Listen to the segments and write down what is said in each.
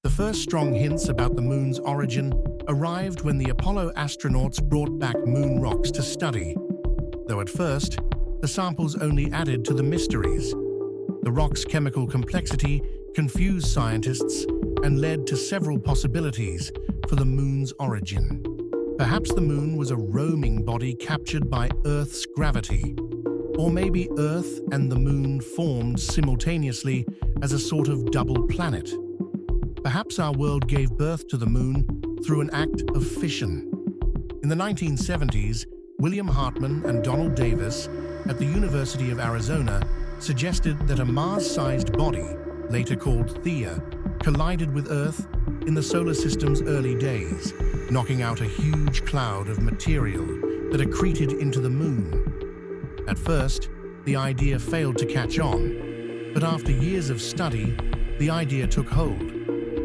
The first strong hints about the moon's origin arrived when the Apollo astronauts brought back moon rocks to study, though at first, the samples only added to the mysteries. The rock's chemical complexity confused scientists and led to several possibilities for the moon's origin. Perhaps the moon was a roaming body captured by Earth's gravity. Or maybe Earth and the moon formed simultaneously as a sort of double planet. Perhaps our world gave birth to the moon through an act of fission. In the 1970s, William Hartmann and Donald Davis at the University of Arizona suggested that a Mars-sized body, later called Theia, collided with Earth in the solar system's early days, knocking out a huge cloud of material that accreted into the moon. At first, the idea failed to catch on, but after years of study, the idea took hold,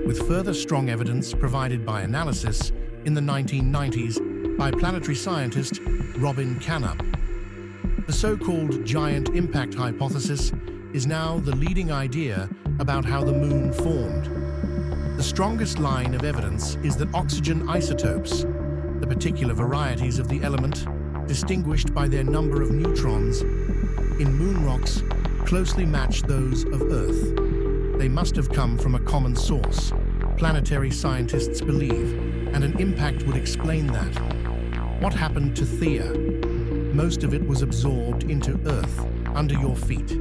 with further strong evidence provided by analysis in the 1990s by planetary scientist Robin Canup. The so-called giant impact hypothesis is now the leading idea about how the moon formed. The strongest line of evidence is that oxygen isotopes, the particular varieties of the element distinguished by their number of neutrons, in moon rocks closely match those of Earth. They must have come from a common source, planetary scientists believe, and an impact would explain that. What happened to Theia? Most of it was absorbed into Earth, under your feet.